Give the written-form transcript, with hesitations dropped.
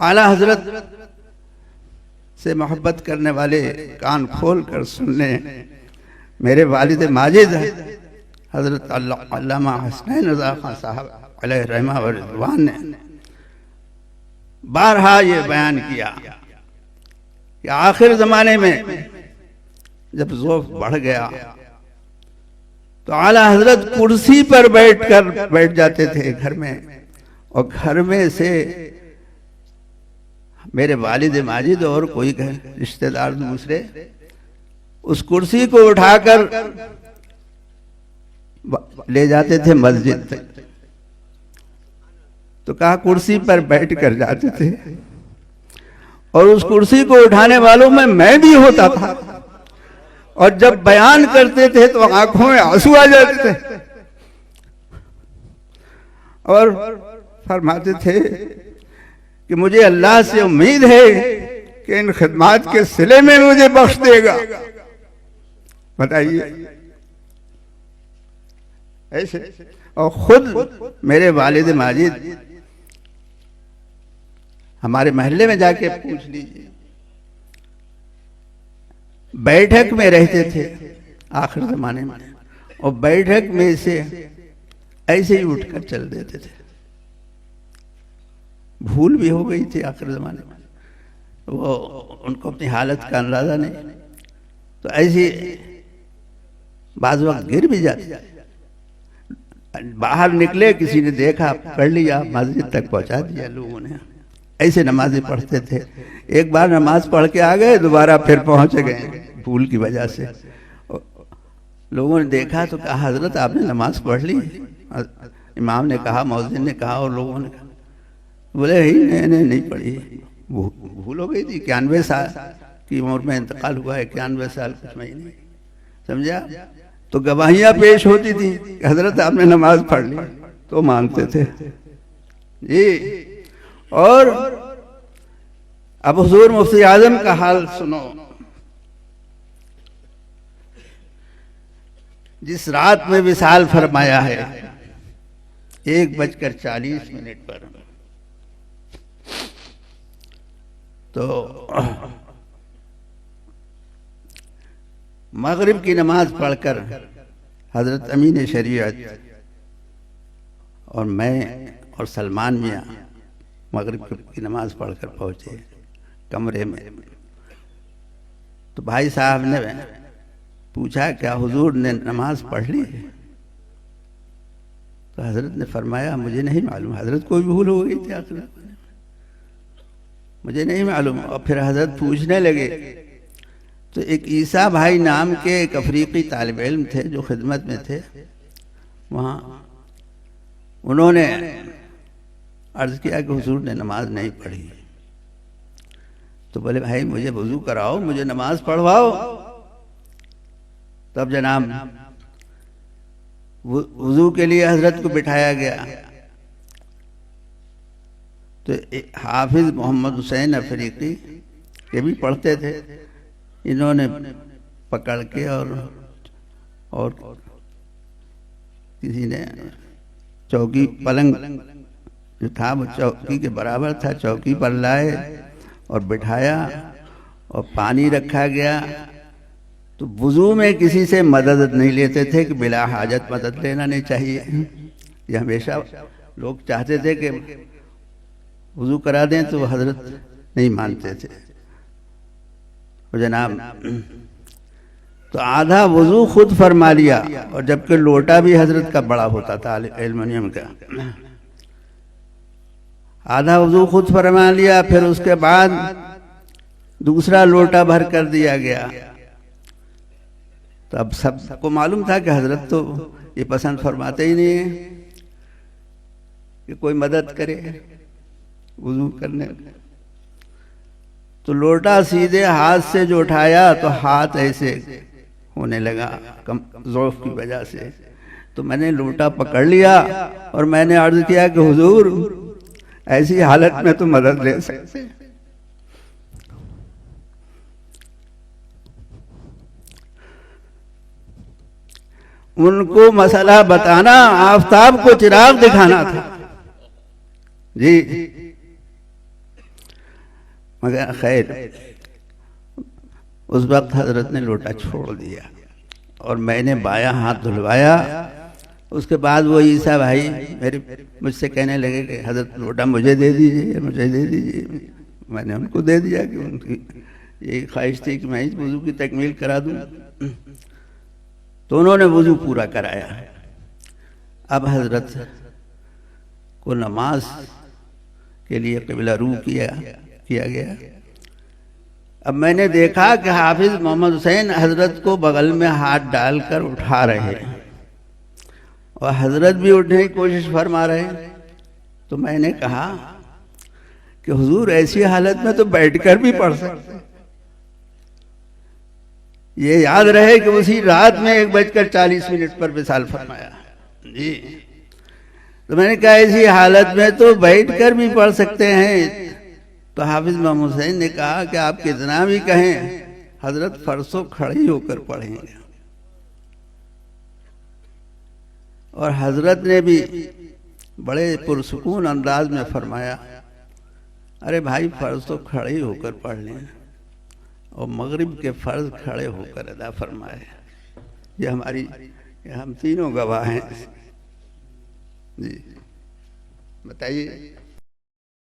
اعلیٰ حضرت سے محبت کرنے والے کان کھول کر سن لیں، میرے والد ماجد حضرت علامہ حسنین رضا خان صاحب علیہ رحمہ و رضوان نے بارہا یہ بیان کیا کہ آخر زمانے میں جب ذوق بڑھ گیا تو اعلیٰ حضرت کرسی پر بیٹھ جاتے تھے گھر میں، اور گھر میں سے میرے والد ماجد اور کوئی رشتہ دار دوسرے اس کرسی کو اٹھا کر لے جاتے تھے مسجد تک، تو کہا کرسی پر بیٹھ کر جاتے تھے، اور اس کرسی کو اٹھانے والوں میں بھی ہوتا تھا، اور جب بیان کرتے تھے تو آنکھوں میں آنسو آ جاتے تھے، اور فرماتے تھے کہ مجھے اللہ سے امید ہے کہ ان خدمات کے صلے میں مجھے بخش دے گا۔ بتائیے ایسے، اور خود میرے والد ماجد ہمارے محلے میں جا کے پوچھ لیجیے، بیٹھک میں رہتے تھے آخر زمانے میں، اور بیٹھک میں سے ایسے ہی اٹھ کر چل دیتے تھے، بھول بھی ہو گئی تھی آخر زمانے میں، وہ ان کو اپنی حالت کا اندازہ نہیں، تو ایسے بعض وقت گر بھی جاتے، باہر نکلے کسی نے دیکھا پکڑ لیا، مسجد تک پہنچا دیا لوگوں نے، ایسے نمازیں پڑھتے تھے۔ ایک بار نماز پڑھ کے آ گئے، دوبارہ پھر پہنچ گئے بھول کی وجہ سے، لوگوں نے دیکھا تو کہا حضرت آپ نے نماز پڑھ لی؟ امام نے کہا، مؤذن نے کہا، اور لوگوں نے کہا، بولے میں نے نہیں پڑھی، بھول ہو گئی تھی، 91 سال کی عمر میں انتقال ہوا ہے، 91 سال کچھ مہینے، سمجھا؟ تو گواہیاں پیش ہوتی تھی کہ حضرت آپ نے نماز پڑھ لی، تو مانتے تھے جی۔ اور اب حضور مفتی اعظم کا حال سنو، جس رات میں وصال فرمایا ہے 1:40 پر، تو مغرب کی نماز پڑھ کر حضرت امین شریعت اور میں اور سلمان میاں مغرب کی نماز پڑھ کر پہنچے کمرے میں، تو بھائی صاحب نے پوچھا کیا حضور نے نماز پڑھ لی؟ تو حضرت نے فرمایا مجھے نہیں معلوم، حضرت کوئی بھول ہو گئی تھی آخر مجھے نہیں معلوم۔ اور پھر حضرت پوچھنے لگے، تو ایک عیسیٰ بھائی نام کے ایک افریقی طالب علم تھے جو خدمت میں تھے وہاں، انہوں نے عرض کیا کہ حضور نے نماز نہیں پڑھی، تو بولے بھائی مجھے وضو کراؤ، مجھے نماز پڑھواؤ۔ تب جناب وضو کے لیے حضرت کو بٹھایا گیا، تو حافظ محمد حسین افریقی یہ بھی پڑھتے تھے، انہوں نے پکڑ کے اور کسی نے چوکی پلنگ جو تھا وہ چوکی کے برابر تھا، چوکی پر لائے اور بٹھایا اور پانی رکھا گیا۔ تو وضو میں کسی سے مدد نہیں لیتے تھے کہ بلا حاجت مدد لینا نہیں چاہیے، یہ ہمیشہ لوگ چاہتے تھے کہ وضو کرا دیں، تو حضرت نہیں مانتے تھے جناب۔ تو آدھا وضو خود فرما لیا، اور جبکہ لوٹا بھی حضرت کا بڑا ہوتا تھا ایلومینیم کا، آدھا وضو خود فرما لیا، پھر اس کے بعد دوسرا لوٹا بھر کر دیا گیا۔ تو اب سب کو معلوم تھا کہ حضرت تو یہ پسند فرماتے ہی نہیں ہیں کہ کوئی مدد کرے وضو کرنے، تو لوٹا سیدھے ہاتھ سے جو اٹھایا تو ہاتھ ایسے ہونے لگا ضعف کی وجہ سے، تو میں نے لوٹا پکڑ لیا اور میں نے عرض کیا کہ حضور ایسی حالت میں تو مدد لے سکتے۔ ان کو مسئلہ بتانا آفتاب کو چراغ دکھانا تھا جی۔ مگر خیر اس وقت حضرت نے لوٹا چھوڑ دیا اور میں نے بایاں ہاتھ دھلوایا. اس کے بعد وہ عیسیٰ بھائی مجھ سے کہنے لگے کہ حضرت لوٹا مجھے دے دیجئے, مجھے دے دیجئے. میں نے ان کو دے دیا کہ ان کی یہی خواہش تھی کہ میں اس وضو کی تکمیل کرا دوں. تو انہوں نے وضو پورا کرایا. اب حضرت کو نماز کے لیے قبلہ رو کیا گیا. اب میں نے دیکھا کہ حافظ محمد حسین حضرت کو بغل میں ہاتھ ڈال کر اٹھا رہے ہیں اور حضرت بھی اٹھنے کی کوشش فرما رہے ہیں. تو میں نے کہا کہ حضور ایسی حالت میں تو بیٹھ کر بھی پڑھ سکتے. یہ یاد رہے کہ اسی رات میں 1:40 پر وصال فرمایا. جی تو میں نے کہا ایسی حالت میں تو بیٹھ کر بھی پڑھ سکتے ہیں. تو حافظ محمد حسین نے کہا کہ آپ کتنا بھی کہیں حضرت فرسو کھڑی ہو کر پڑھیں گے. اور حضرت نے بھی بڑے پرسکون انداز میں فرمایا ارے بھائی فرض تو کھڑے ہو کر پڑھ لیں اور مغرب کے فرض کھڑے ہو کر ادا فرمائے. یہ ہم تینوں گواہ ہیں. جی بتائیے.